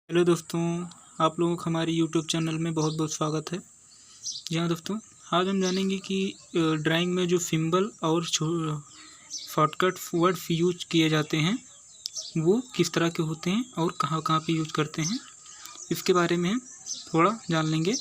Hello दोस्तों, आप लोगों का हमारे यूट्यूब चैनल में बहुत बहुत स्वागत है। जी हाँ दोस्तों, आज हम जानेंगे कि ड्राइंग में जो सिंबल और शॉर्टकट वर्ड्स यूज किए जाते हैं वो किस तरह के होते हैं और कहाँ कहाँ पे यूज करते हैं, इसके बारे में हम थोड़ा जान लेंगे।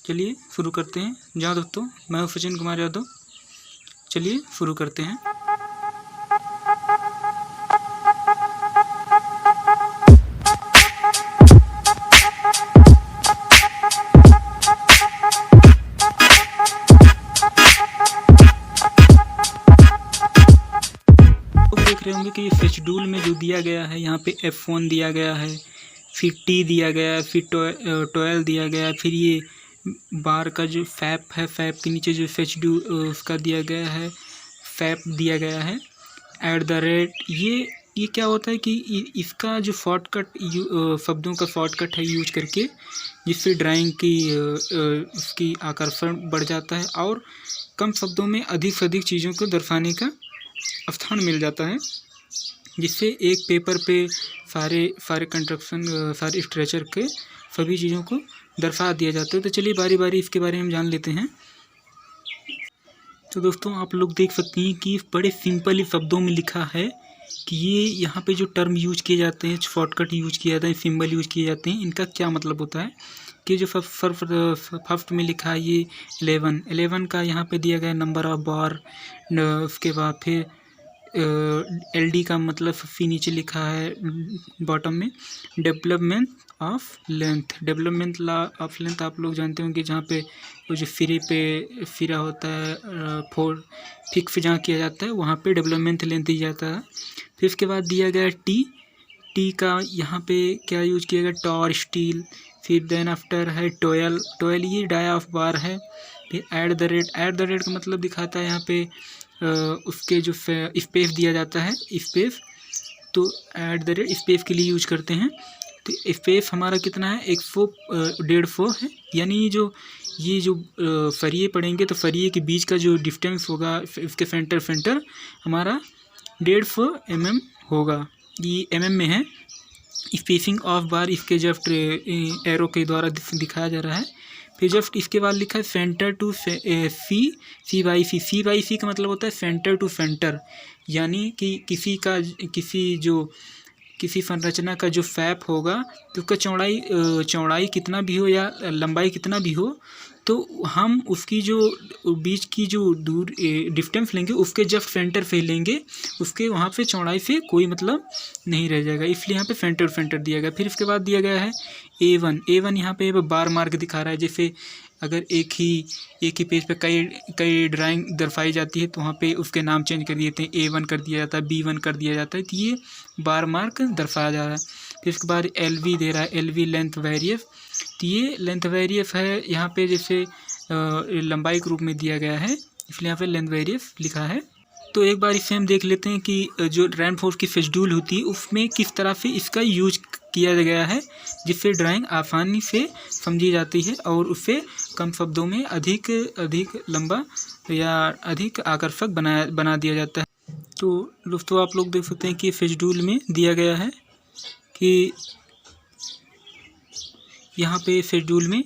चलिए शुरू करते हैं। जी हाँ दोस्तों, मैं हूँ सचिन कुमार यादव। चलिए शुरू करते हैं। देख रहे होंगे कि ये शेड्यूल में जो दिया गया है, यहाँ पे F1 दिया गया है, फिर T दिया गया है, फिर 12 दिया गया है, फिर ये बार का जो फैप है, फैप के नीचे जो शेड्यूल उसका दिया गया है, फैप दिया गया है, @ ये क्या होता है कि इसका जो शॉर्टकट शब्दों का शॉर्टकट है यूज करके, जिससे ड्राइंग की उसकी आकर्षण बढ़ जाता है और कम शब्दों में अधिक से अधिक चीज़ों को दर्शाने का स्थान मिल जाता है, जिससे एक पेपर पे सारे कंस्ट्रक्शन सारे स्ट्रक्चर के सभी चीज़ों को दर्शा दिया जाता है। तो चलिए बारी बारी इसके बारे में जान लेते हैं। तो दोस्तों, आप लोग देख सकते हैं कि बड़े सिंपल शब्दों में लिखा है कि ये यहाँ पे जो टर्म यूज किए जाते हैं, शॉर्टकट यूज किया जाता है, सिंबल यूज किए जाते हैं, इनका क्या मतलब होता है। कि जो फर्स्ट में लिखा है ये 11 का यहाँ पे दिया गया नंबर ऑफ बार। उसके बाद फिर LD का मतलब फी नीचे लिखा है बॉटम में। डेवलपमेंट ऑफ लेंथ आप लोग जानते होंगे, जहाँ पे वो जो फिरा होता है, फिक्स जहाँ किया जाता है वहाँ पे डेवलपमेंट लेंथ दिया जाता है। फिर उसके बाद दिया गया टी का यहाँ पे क्या यूज किया गया, टॉर स्टील। फिर देन आफ्टर है 12 ये डाया ऑफ बार है। फिर @ द रेट का मतलब दिखाता है यहाँ पे उसके जो स्पेस दिया जाता है, स्पेस, तो @ स्पेस के लिए यूज करते हैं। तो स्पेस हमारा कितना है, 150 है, यानी ये जो फरिए पड़ेंगे तो फरिए के बीच का जो डिस्टेंस होगा इसके सेंटर हमारा 150 mm होगा। ये mm में है। स्पेसिंग ऑफ बार इसके जस्ट एरो के द्वारा दिखाया जा रहा है। फिर जस्ट इसके बाद लिखा है सेंटर टू सी बाई सी का मतलब होता है सेंटर टू सेंटर, यानी कि किसी संरचना का जो फैप होगा तो उसका चौड़ाई कितना भी हो या लंबाई कितना भी हो, तो हम उसकी जो बीच की जो दूर डिस्टेंस लेंगे उसके जस्ट सेंटर पे लेंगे, उसके वहाँ पे चौड़ाई से कोई मतलब नहीं रह जाएगा, इसलिए यहाँ पे सेंटर दिया गया। फिर इसके बाद दिया गया है A1 यहाँ पे बार मार्क दिखा रहा है। जैसे अगर एक ही पेज पे कई ड्राइंग दर्शाई जाती है तो वहाँ पे उसके नाम चेंज कर दिए थे, A1 कर दिया जाता है, B1 कर दिया जाता है, तो ये बार मार्क दर्शाया जा रहा है। फिर इसके बाद LV दे रहा है, LV लेंथ वेरिएस, तो ये लेंथ वेरिएस है यहाँ पे, जैसे लंबाई के रूप में दिया गया है, इसलिए यहाँ पे लेंथ वेरिएस लिखा है। तो एक बार इसे हम देख लेते हैं कि जो रैनफोर्स की शेड्यूल होती है उसमें किस तरह से इसका यूज किया गया है, जिससे ड्राइंग आसानी से समझी जाती है और उससे कम शब्दों में अधिक लंबा या अधिक आकर्षक बना दिया जाता है। तो दोस्तों, आप लोग देख सकते हैं कि शेड्यूल में दिया गया है कि यहाँ पे शेड्यूल में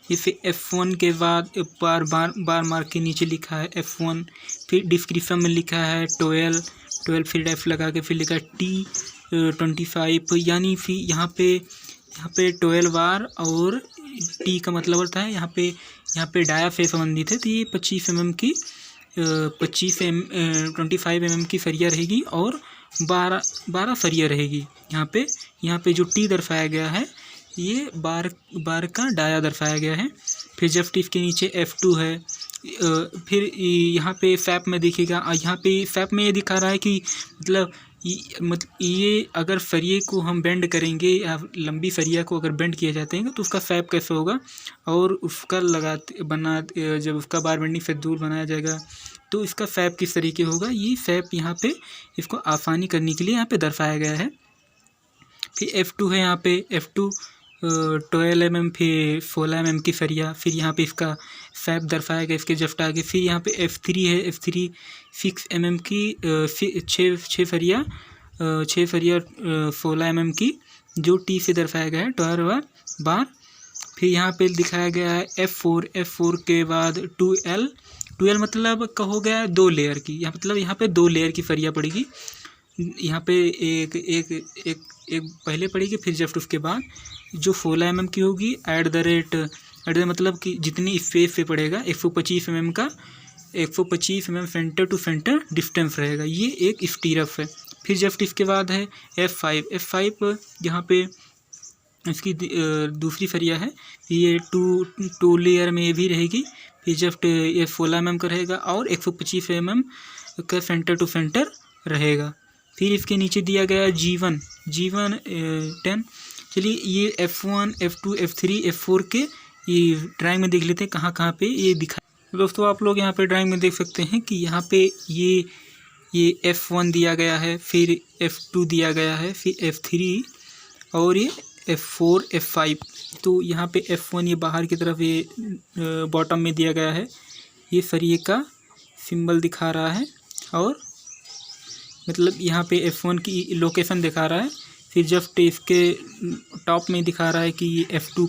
जैसे F1 के बाद बार मार्क के नीचे लिखा है F1, फिर डिस्क्रिप्शन में लिखा है 12 फिर F लगा के फिर लिखा है T25, यानी फिर यहाँ पे 12 बार और T का मतलब होता है यहाँ पे डाया से संबंधित है, तो ये 25 mm की 25 mm की सरिया रहेगी और 12 सरिया रहेगी। यहाँ पे जो T दर्शाया गया है ये बार का डाया दर्शाया गया है। फिर जस्ट इसके नीचे F2 है। फिर यहाँ पे फैप में देखिएगा, यहाँ पे फैप में ये दिखा रहा है कि मतलब ये अगर फरिए को हम बेंड करेंगे या लंबी फरिया को अगर बेंड किया जाते हैं तो उसका फैप कैसे होगा, और उसका जब उसका बार बेंडिंग शेड्यूल बनाया जाएगा तो इसका फैप किस तरीके होगा, ये फैप यहाँ पे इसको आसानी करने के लिए यहाँ पे दर्शाया गया है। फिर F2 है, यहाँ पे F2 12 mm फिर 16 mm की फरिया, फिर यहाँ पे इसका फैप दर्शाया गया इसके जस्ट आगे। फिर यहाँ पे F3 है, F3 6 mm की 6 फरिया 16 mm की जो टी से दर्शाया गया है 12 बार। फिर यहाँ पे दिखाया गया है F4 के बाद 2L मतलब का हो गया है 2 लेयर की, यहाँ मतलब यहाँ पे 2 लेयर की फरिया पड़ेगी। यहाँ पे एक एक एक एक पहले पड़ेगी, फिर जस्ट उसके बाद जो 16 mm की होगी एट द रेट मतलब कि जितनी स्पेस पे पड़ेगा 125 mm का 125 mm centre to centre distance रहेगा, ये एक स्टीरअप है। फिर जस्ट इसके बाद है F5 यहाँ पे इसकी दूसरी फरिया है, ये टू लेयर में भी रहेगी। फिर जस्ट ये 16 mm का रहेगा और 125 mm का सेंटर टू सेंटर रहेगा। फिर इसके नीचे दिया गया है G1 10। चलिए ये F1 F2 F3 F4 के ये ड्राइंग में देख लेते हैं कहाँ कहाँ पे ये दिखा। तो दोस्तों आप लोग यहाँ पे ड्राइंग में देख सकते हैं कि यहाँ पे ये F1 दिया गया है, फिर F2 दिया गया है, फिर F3 और ये F4 F5। तो यहाँ पे F1 ये बाहर की तरफ ये बॉटम में दिया गया है, ये फरिए का सिंबल दिखा रहा है और मतलब यहाँ पे F1 की लोकेशन दिखा रहा है। फिर जस्ट इसके टॉप में दिखा रहा है कि ये F2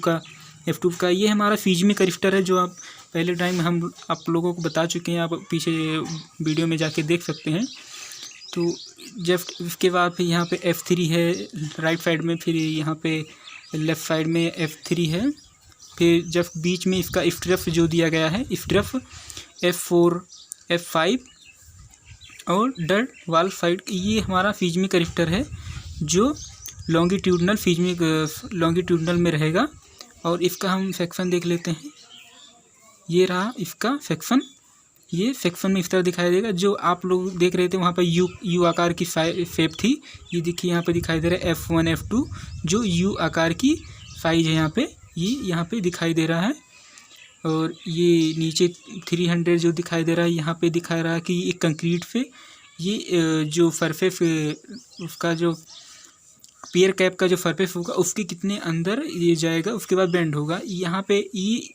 का ये हमारा फिज्मी कैरेक्टर है, जो आप पहले टाइम में हम आप लोगों को बता चुके हैं, आप पीछे वीडियो में जाके देख सकते हैं। तो जस्ट इसके बाद फिर यहाँ पे F3 है राइट साइड में, फिर यहाँ पे लेफ़्ट साइड में F3 है। फिर जस्ट बीच में इसका स्ट्रफ जो दिया गया है स्ट्रफ F4 F5 और डर्ट वाल साइड, ये हमारा फिज्मी कैरेक्टर है जो लॉन्गिट्यूडनल में रहेगा। और इसका हम सेक्शन देख लेते हैं, ये रहा इसका सेक्शन, ये सेक्शन में इस तरह दिखाई देगा। जो आप लोग देख रहे थे वहाँ पर यू आकार की शेप थी, ये देखिए यहाँ पे दिखाई दे रहा है F1 F2 जो यू आकार की साइज है, यहाँ पे दिखाई दे रहा है। और ये नीचे 300 जो दिखाई दे रहा है, यहाँ पे दिखा रहा है कि ये कंक्रीट पे ये जो सरफेस उसका जो पेयर कैप का जो सरफेस होगा उसके कितने अंदर ये जाएगा, उसके बाद बेंड होगा। यहाँ पे ये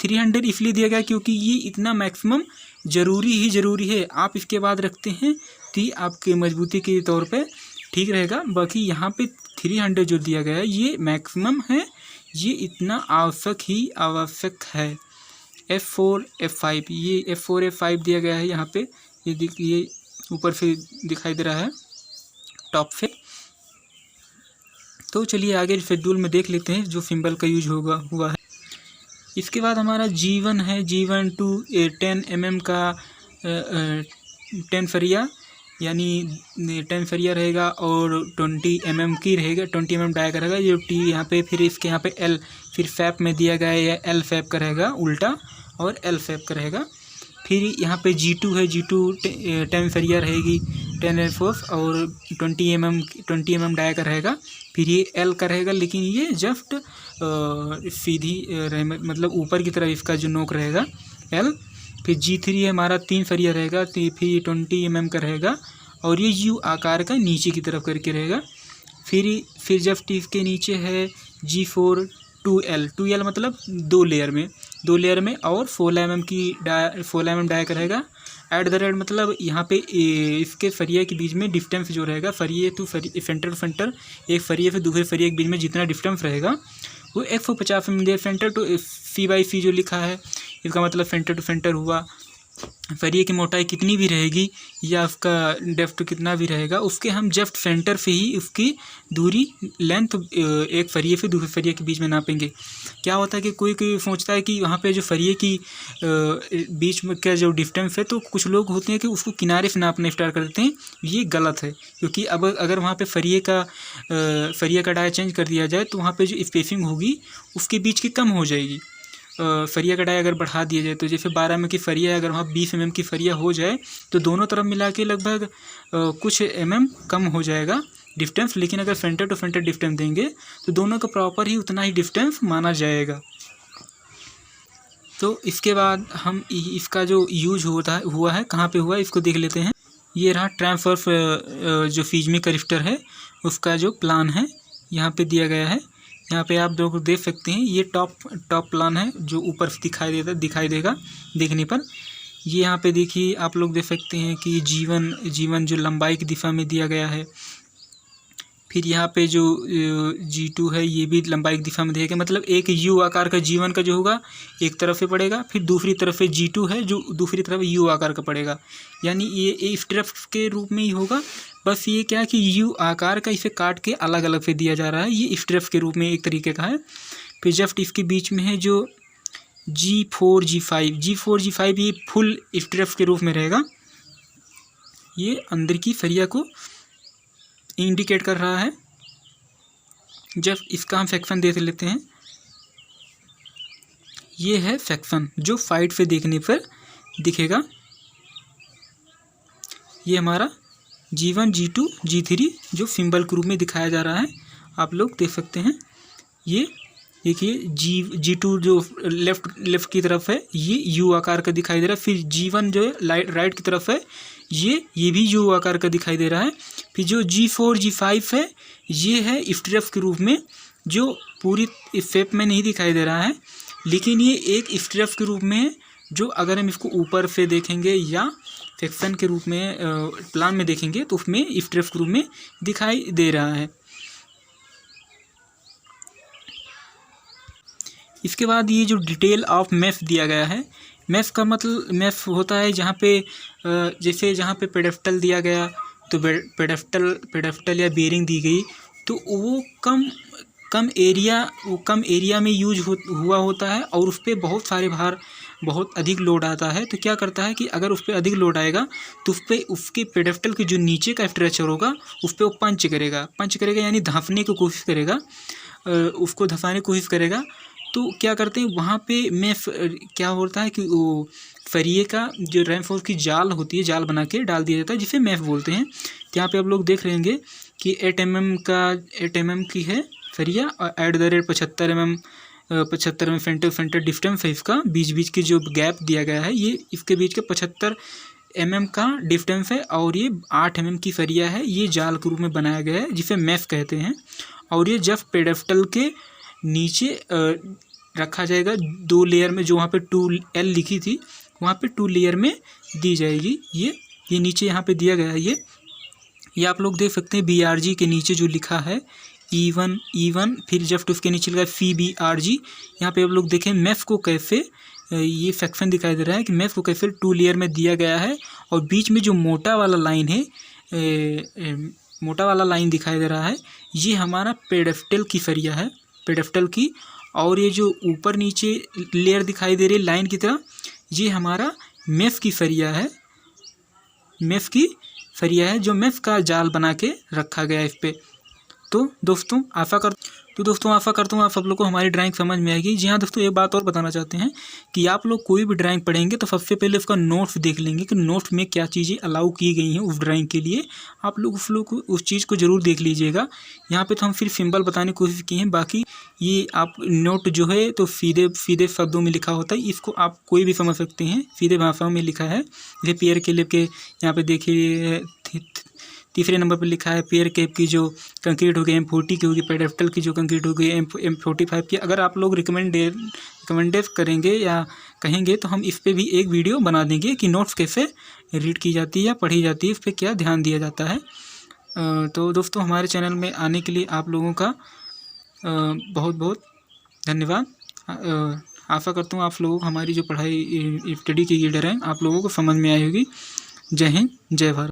300 इसलिए दिया गया क्योंकि ये इतना मैक्सिमम ज़रूरी है। आप इसके बाद रखते हैं तो ये आपके मजबूती के तौर पे ठीक रहेगा। बाकी यहाँ पे 300 जो दिया गया है ये मैक्सिमम है, ये इतना आवश्यक है। F4 F5 ये F4 F5 दिया गया है यहाँ पे, ये देखिए ऊपर से दिखाई दे रहा है टॉप से। तो चलिए आगे शेड्यूल में देख लेते हैं जो सिंबल का यूज हुआ है। इसके बाद हमारा G1 है, G1 टू 10 mm का 10 फरिया यानी 10 फरिया रहेगा और 20 mm की रहेगा, 20 mm डाया रहेगा जो टी यहाँ पे। फिर इसके यहाँ पे L, फिर फैप में दिया गया है L फैप का रहेगा उल्टा और L फैप का रहेगा। फिर यहाँ पे G2 है, G2 10 फरिया रहेगी 10 एयरफोर्स और 20 mm डाया का रहेगा। फिर ये L का रहेगा लेकिन ये जस्ट सीधी मतलब ऊपर की तरफ इसका जो नोक रहेगा L। फिर G3 है हमारा 3 फरिया रहेगा, फिर 20 mm का रहेगा और ये U आकार का नीचे की तरफ करके रहेगा। फिर जस्ट इसके नीचे है G4 2L मतलब 2 लेयर में और 16 mm डाया का रहेगा। एट द रेट मतलब यहाँ पे इसके फरिया के बीच में डिस्टेंस जो रहेगा फरिए टू सेंटर टू सेंटर, एक फरिए से दूसरे फरिए के बीच में जितना डिस्टेंस रहेगा वो 150 mm। सेंटर टू C/C जो लिखा है इसका मतलब सेंटर टू सेंटर हुआ। फरिए की मोटाई कितनी भी रहेगी या उसका डेप्थ कितना भी रहेगा, उसके हम जस्ट सेंटर से ही उसकी दूरी लेंथ एक फरिए से दूसरे फरिए के बीच में नापेंगे। क्या होता है कि कोई सोचता है कि वहाँ पे जो फरिए की बीच में का जो डिस्टेंस है, तो कुछ लोग होते हैं कि उसको किनारे से नापना स्टार्ट कर देते हैं। ये गलत है क्योंकि अब अगर वहाँ पे फरिए का डाया चेंज कर दिया जाए तो वहाँ पे जो स्पेसिंग होगी उसके बीच की कम हो जाएगी। फरिया का डाया अगर बढ़ा दिया जाए तो जैसे 12 mm की फरिया है, अगर वहाँ 20 mm की फरिया हो जाए तो दोनों तरफ मिला के लगभग कुछ mm कम हो जाएगा डिस्टेंस। लेकिन अगर सेंटर टू सेंटर डिस्टेंस देंगे तो दोनों का प्रॉपर ही उतना ही डिस्टेंस माना जाएगा। तो इसके बाद हम इसका जो यूज हुआ है कहाँ पे हुआ है इसको देख लेते हैं। ये रहा ट्रांसफर जो फिज्मी कैरेक्टर है उसका जो प्लान है यहाँ पे दिया गया है। यहाँ पे आप लोग देख सकते हैं ये टॉप प्लान है जो ऊपर से दिखाई देगा देखने पर। ये यहाँ पे देखिए आप लोग देख सकते हैं कि G1 जो लंबाई की दिशा में दिया गया है। फिर यहाँ पे जो G2 है ये भी लंबाई की दिशा में दिया गया, मतलब एक यू आकार का G1 का जो होगा एक तरफ से पड़ेगा, फिर दूसरी तरफ से G2 है जो दूसरी तरफ यू आकार का पड़ेगा, यानी ये इस तरफ के रूप में ही होगा। बस ये क्या है कि यू आकार का इसे काट के अलग अलग से दिया जा रहा है, ये इस तरफ के रूप में एक तरीके का है। फिर जस्ट इसके बीच में है जो G4 G5 ये फुल इस तरफ के रूप में रहेगा, ये अंदर की सरिया को इंडिकेट कर रहा है। जब इसका हम सेक्शन देख लेते हैं, ये है सेक्शन जो साइड से देखने पर दिखेगा। ये हमारा G1 G2 G3 जो सिंबल के रूप में दिखाया जा रहा है, आप लोग देख सकते हैं। ये देखिए G2 जो लेफ्ट की तरफ है ये यू आकार का दिखाई दे रहा है, फिर G1 जो है राइट की तरफ है ये भी यू आकार का दिखाई दे रहा है। फिर जो G4 G5 है ये है इस तरफ के रूप में, जो पूरी शेप में नहीं दिखाई दे रहा है, लेकिन ये एक इस तरफ के रूप में है, जो अगर हम इसको ऊपर से देखेंगे या सेक्शन के रूप में प्लान में देखेंगे तो उसमें इस तरफ के रूप में दिखाई दे रहा है। इसके बाद ये जो डिटेल ऑफ मैप दिया गया है, मैप का मतलब मैप होता है जहाँ पे जैसे जहाँ पे पेडेस्टल दिया गया तो पेडेस्टल या बेरिंग दी गई तो वो कम एरिया में यूज हुआ होता है और उस पर बहुत सारे भार बहुत अधिक लोड आता है। तो क्या करता है कि अगर उस पर अधिक लोड आएगा तो उस पर उसके पेडेस्टल के जो नीचे का स्ट्रेचर होगा उस पर वो पंच करेगा यानी धंसने की कोशिश करेगा, उसको धंसाने की कोशिश करेगा। तो क्या करते हैं वहाँ पे मैप क्या होता है कि वो फरिए का जो रेनफोर्स की जाल होती है, जाल बना के डाल दिया जाता है जिसे मैप बोलते हैं। तो यहाँ पे आप लोग देख रहेंगे कि 8 mm की है फरिया और @ 75 mm सेंटर डिस्टेंस है इसका, बीच के जो गैप दिया गया है ये इसके बीच के 75 mm का डिस्टेंस है और ये 8 mm की फरिया है, ये जाल के रूप में बनाया गया है जिसे मैप कहते हैं। और ये जब पेडेस्टल के नीचे रखा जाएगा 2 लेयर में, जो वहाँ पे 2L लिखी थी वहाँ पे 2 लेयर में दी जाएगी। ये नीचे यहाँ पे दिया गया है, ये आप लोग देख सकते हैं। BRG के नीचे जो लिखा है E1 फिर जस्ट उसके नीचे लिखा है CBRG। यहाँ पे आप लोग देखें मैप को कैसे ये सेक्शन दिखाई दे रहा है कि मैप को कैसे 2 लेयर में दिया गया है और बीच में जो मोटा वाला लाइन है मोटा वाला लाइन दिखाई दे रहा है ये हमारा पेडेस्टल की फरिया है, पेडेस्टल की। और ये जो ऊपर नीचे लेयर दिखाई दे रही है लाइन की तरह ये हमारा मैप की फरिया है, मैप की फरिया है जो मैप का जाल बना के रखा गया है इस पे। तो दोस्तों आशा करता हूँ आप सब लोग को हमारी ड्राइंग समझ में आएगी। जी हाँ दोस्तों, एक बात और बताना चाहते हैं कि आप लोग कोई भी ड्राइंग पढ़ेंगे तो सबसे पहले उसका नोट्स देख लेंगे कि नोट्स में क्या चीज़ें अलाउ की गई हैं उस ड्राइंग के लिए। आप लोग उस चीज़ को ज़रूर देख लीजिएगा। यहाँ पे तो हम सिर्फ सिंबल बताने की कोशिश की हैं, बाकी ये आप नोट जो है तो सीधे शब्दों में लिखा होता है, इसको आप कोई भी समझ सकते हैं, सीधे भाषाओं में लिखा है। जैसे पेयर के लिए के यहाँ पे देखिए तीसरे नंबर पर लिखा है पेयर कैप की जो कंक्रीट हो गई M40 की होगी, पेडेस्टल की जो कंक्रीट हो गई M45 की। अगर आप लोग रिकमेंड करेंगे या कहेंगे तो हम इस पे भी एक वीडियो बना देंगे कि नोट्स कैसे रीड की जाती है या पढ़ी जाती है, इस पर क्या ध्यान दिया जाता है। तो दोस्तों हमारे चैनल में आने के लिए आप लोगों का बहुत बहुत धन्यवाद। आशा करता हूँ आप लोगों को हमारी जो पढ़ाई स्टडी की ड्राइंग आप लोगों को समझ में आई होगी। जय हिंद, जय भारत।